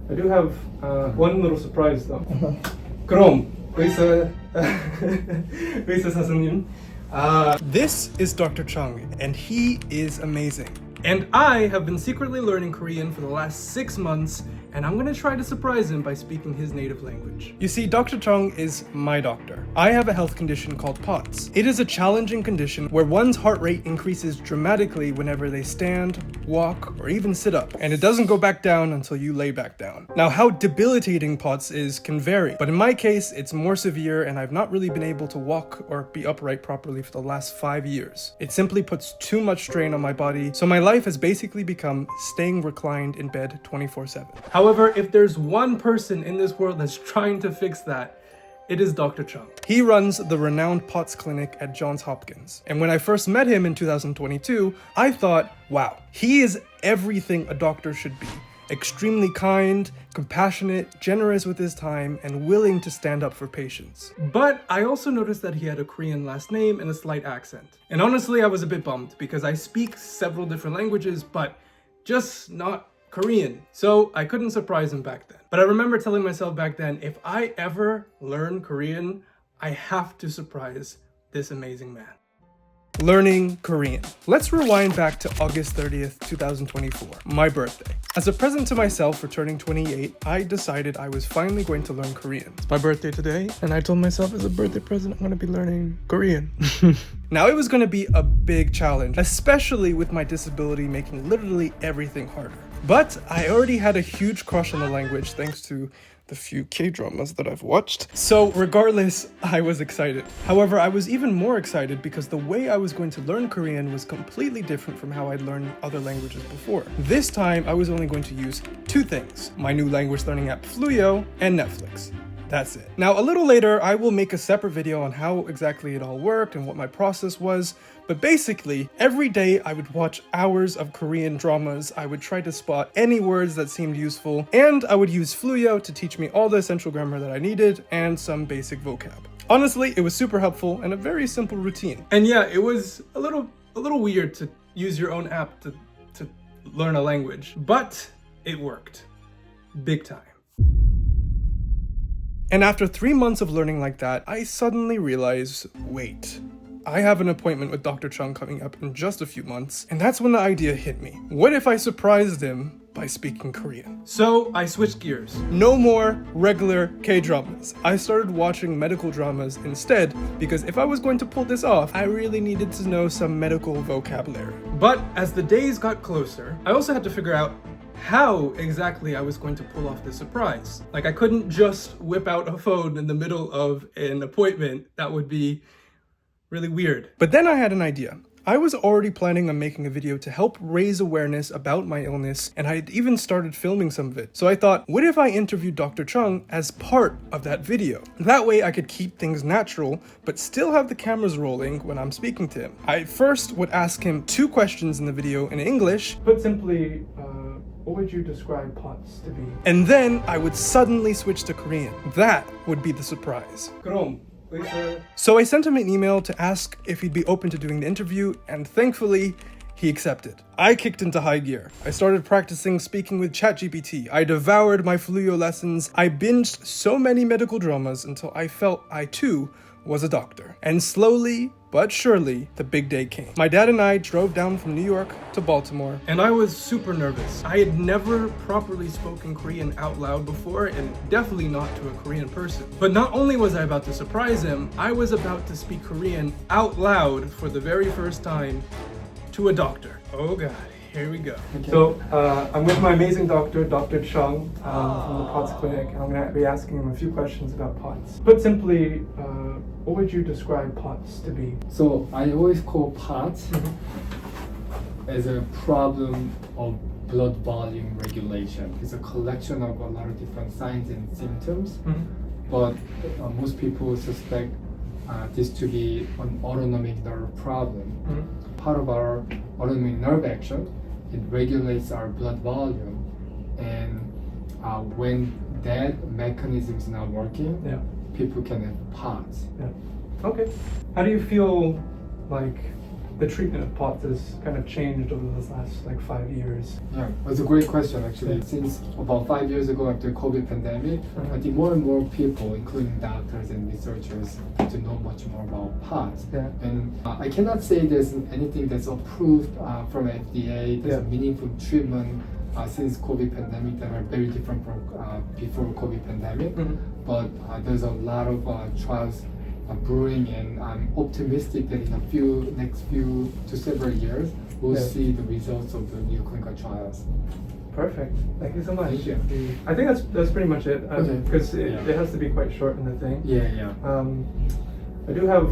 I do have one little surprise though. 그럼 의사 선생님. This is Dr. Chung, and he is amazing. And I have been secretly learning Korean for the last 6 months, and I'm gonna try to surprise him by speaking his native language. You see, Dr. Chung is my doctor. I have a health condition called POTS. It is a challenging condition where one's heart rate increases dramatically whenever they stand, walk, or even sit up, and it doesn't go back down until you lay back down. Now, how debilitating POTS is can vary, but in my case, it's more severe, and I've not really been able to walk or be upright properly for the last 5 years. It simply puts too much strain on my body, so my life has basically become staying reclined in bed 24/7. However, if there's one person in this world that's trying to fix that, it is Dr. Chung. He runs the renowned POTS clinic at Johns Hopkins. And when I first met him in 2022, I thought, wow, he is everything a doctor should be. Extremely kind, compassionate, generous with his time, and willing to stand up for patients. But I also noticed that he had a Korean last name and a slight accent. And honestly, I was a bit bummed because I speak several different languages, but just not Korean. So I couldn't surprise him back then. But I remember telling myself back then, if I ever learn Korean, I have to surprise this amazing man. Learning Korean. Let's rewind back to August 30th, 2024, my birthday. As a present to myself for turning 28, I decided I was finally going to learn Korean. It's my birthday today, and I told myself as a birthday present, I'm gonna be learning Korean. Now, it was gonna be a big challenge, especially with my disability making literally everything harder. But I already had a huge crush on the language thanks to the few K-dramas that I've watched. So regardless, I was excited. However, I was even more excited because the way I was going to learn Korean was completely different from how I'd learned other languages before. This time, I was only going to use 2 things: my new language learning app Fluyo and Netflix. That's it. Now, a little later, I will make a separate video on how exactly it all worked and what my process was. But basically, every day I would watch hours of Korean dramas, I would try to spot any words that seemed useful, and I would use Fluyo to teach me all the essential grammar that I needed and some basic vocab. Honestly, it was super helpful and a very simple routine. And yeah, it was a little weird to use your own app to learn a language, but it worked. Big time. And after 3 months of learning like that, I suddenly realized, wait, I have an appointment with Dr. Chung coming up in just a few months, and that's when the idea hit me. What if I surprised him by speaking Korean? So I switched gears. No more regular K-dramas. I started watching medical dramas instead, because if I was going to pull this off, I really needed to know some medical vocabulary. But as the days got closer, I also had to figure out how exactly I was going to pull off this surprise. Like, I couldn't just whip out a phone in the middle of an appointment. That would be really weird. But then I had an idea. I was already planning on making a video to help raise awareness about my illness, and I had even started filming some of it. So I thought, what if I interviewed Dr. Chung as part of that video? That way I could keep things natural, but still have the cameras rolling when I'm speaking to him. I first would ask him 2 questions in the video in English. Put simply, what would you describe POTS to be? And then I would suddenly switch to Korean. That would be the surprise. 그럼. So I sent him an email to ask if he'd be open to doing the interview, and thankfully, he accepted. I kicked into high gear. I started practicing speaking with ChatGPT. I devoured my Fluyo lessons. I binged so many medical dramas until I felt I too was a doctor. And slowly but surely, the big day came. My dad and I drove down from New York to Baltimore, and I was super nervous. I had never properly spoken Korean out loud before, and definitely not to a Korean person. But not only was I about to surprise him, I was about to speak Korean out loud for the very first time to a doctor. Oh God. Here we go. Okay. So I'm with my amazing doctor, Dr. Chung, from the POTS clinic, and I'm going to be asking him a few questions about POTS. Put simply, what would you describe POTS to be? So I always call POTS as a problem of blood volume regulation. It's a collection of a lot of different signs and symptoms, but most people suspect this to be an autonomic nerve problem. Part of our autonomic nerve action, it regulates our blood volume, and when that mechanism is not working, people can have POTS. Okay. How do you feel like the treatment of POTS has kind of changed over the last like 5 years? Yeah, it's a great question actually. Since about 5 years ago after COVID pandemic, I think more and more people, including doctors and researchers, get to know much more about POTS. Yeah. And I cannot say there's anything that's approved from FDA, there's a meaningful treatment since COVID pandemic that are very different from before COVID pandemic. But there's a lot of trials brewing, and I'm optimistic that in next few to several years we'll see the results of the new clinical trials. Perfect. Thank you so much. Thank you. I think that's pretty much it. Okay. Because it has to be quite short in the thing. Yeah. I do have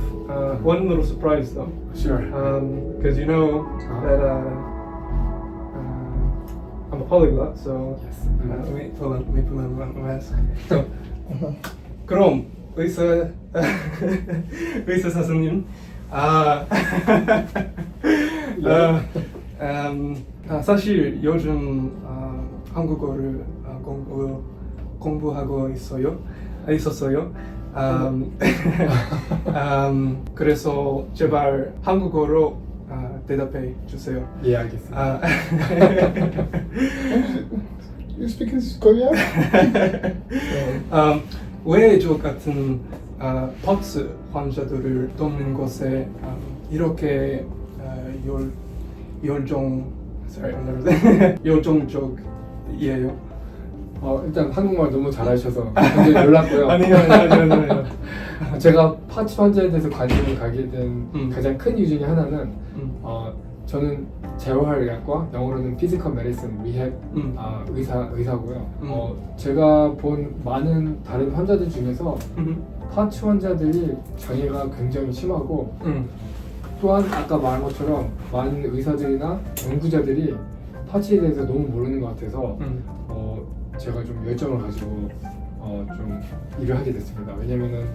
one little surprise though. Sure. Because you know that I'm a polyglot, so Yes. let me put on my mask. So, 그럼 의사 선생님, 사실 요즘 한국어를 공부하고 있었어요. 그래서 제발 한국어로 대답해 주세요. 예, 알겠습니다. You speak Korean? 왜 저 같은 POTS 환자들을 돕는 곳에 이렇게 열정적이에요? 일단 한국말 너무 잘하셔서 굉장히 놀랐고요. 아니요. 제가 파츠 환자에 대해서 관심을 가게 된 가장 큰 이유 중에 하나는 저는 재활의학과, 영어로는 피지컬 메디슨 리헵 의사고요. 제가 본 많은 다른 환자들 중에서 파츠 환자들이 장애가 굉장히 심하고 또한 아까 말한 것처럼 많은 의사들이나 연구자들이 파츠에 대해서 너무 모르는 것 같아서 제가 좀 열정을 가지고 좀 일을 하게 됐습니다. 왜냐면은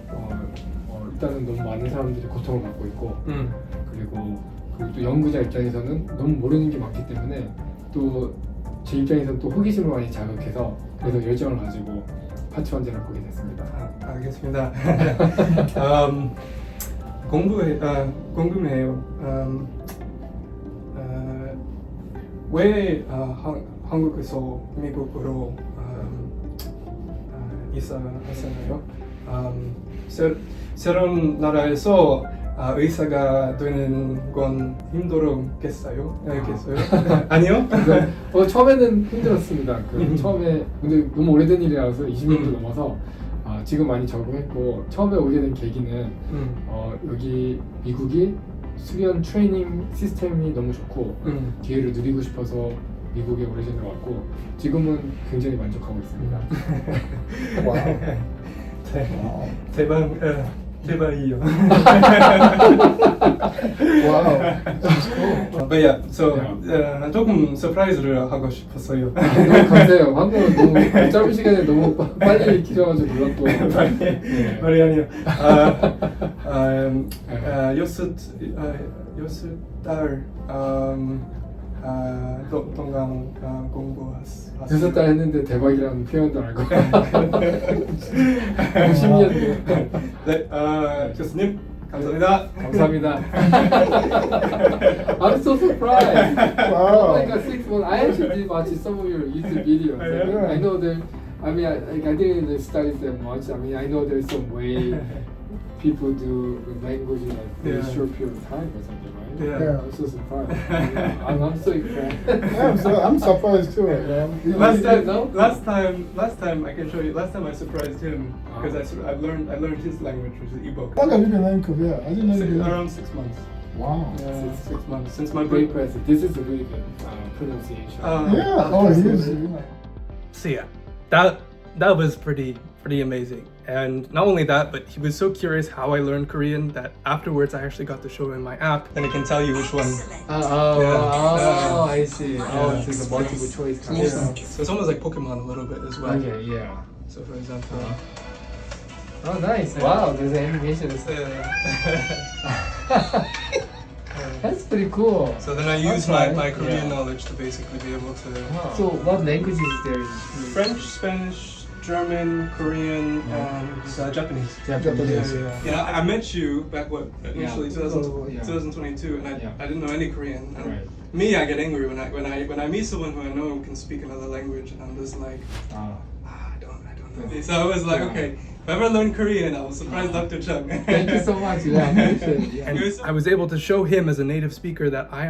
일단은 너무 많은 사람들이 고통을 받고 있고 그리고 또 연구자 입장에서는 너무 모르는 게 많기 때문에 또 제 입장에서는 또 호기심을 많이 자극해서 그래서 열정을 가지고 파츠 환자를 보게 됐습니다. 알겠습니다. 궁금해요. 왜 한국에서 미국으로 이사하셨나요? 새로운 나라에서 의사가 되는 건 힘들었겠어요? 아니요? 처음에는 힘들었습니다. 처음에 근데 너무 오래된 일이라서 20년도 넘어서 지금 많이 적응했고 처음에 오게 된 계기는 여기 미국이 수련 트레이닝 시스템이 너무 좋고 기회를 누리고 싶어서 미국에 오래전에 왔고 지금은 굉장히 만족하고 있습니다. 대박이요. Wow, that's cool. But yeah, so 조금 서프라이즈를 하고 싶었어요. 너무 감사해요. 방금 너무 짧은 시간에 너무 빨리 키셔가지고 놀랐고. 말이 아니요. 여섯 달 동안 공부했어요. 6달 했는데 대박이라는 표현도 알고. 10년. 네, 교수님 감사합니다. 감사합니다. I'm so surprised. Wow. Like a 6 months. I actually did watch some of your YouTube videos. Yeah. I know that. I mean, I didn't study that much. I mean, I know there's some way people do language in a very short period of time or something, right? Yeah. I'm so surprised. I'm so impressed. Yeah, I'm surprised too. Last time I can show you. Last time I surprised him because I learned his language, which is Igbo. How long have you been learning Korean? I didn't know you did. Around 6 months. Wow. Yeah, 6 months since my Very birth. impressive. This is a really good pronunciation. Yeah. Oh, he is. So yeah, that was pretty amazing. And not only that, but he was so curious how I learned Korean that afterwards I actually got to show him my app, and I can tell you which one. I see. So it's a multiple choice kind of Yeah. stuff. So it's almost like Pokemon a little bit as well. Okay, yeah. So for example, Oh, nice. Wow, there's an animation. That's pretty cool. so then I use Okay, my Korean yeah. knowledge to basically be able to So what languages is there in French, Spanish, German, Korean, and Japanese. Japanese. Yeah, I met you back initially Yeah. 2022, and I didn't know any Korean. And Right. me, I get angry when I meet someone who I know can speak another language, and I'm just like, I don't know. So I was like, okay, if I ever learn Korean, I will surprise Dr. Chung. Thank you so much. Yeah, I appreciate it. Yeah. And I was able to show him as a native speaker that I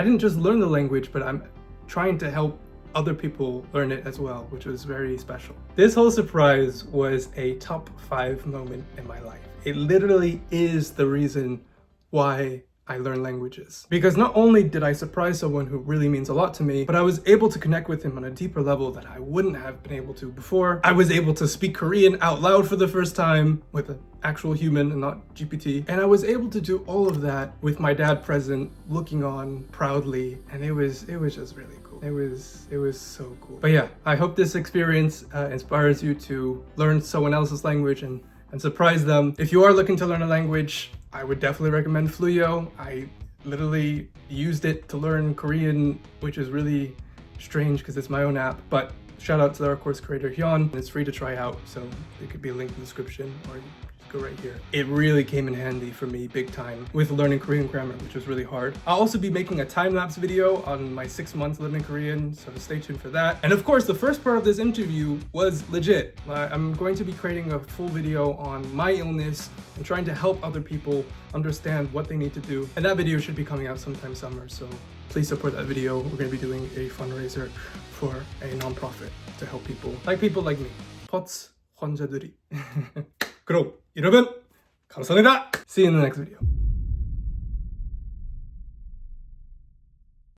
didn't just learn the language, but I'm trying to help other people learn it as well, which was very special. This whole surprise was a top 5 moment in my life. It literally is the reason why I learn languages. Because not only did I surprise someone who really means a lot to me, but I was able to connect with him on a deeper level that I wouldn't have been able to before. I was able to speak Korean out loud for the first time with an actual human and not GPT. And I was able to do all of that with my dad present, looking on proudly, and it was just really cool. It was so cool. But yeah, I hope this experience inspires you to learn someone else's language and surprise them. If you are looking to learn a language, I would definitely recommend Fluyo. I literally used it to learn Korean, which is really strange because it's my own app. But shout out to our course creator Hyun. It's free to try out, so there could be a link in the description, or go right here. It really came in handy for me big time with learning Korean grammar, which was really hard. I'll also be making a time-lapse video on my 6 months living in Korean, so stay tuned for that. And of course, the first part of this interview was legit. I'm going to be creating a full video on my illness and trying to help other people understand what they need to do. And that video should be coming out sometime summer, so please support that video. We're going to be doing a fundraiser for a non-profit to help people like me. POTS 환자들이. 그럼 여러분 감사합니다. See you in the next video.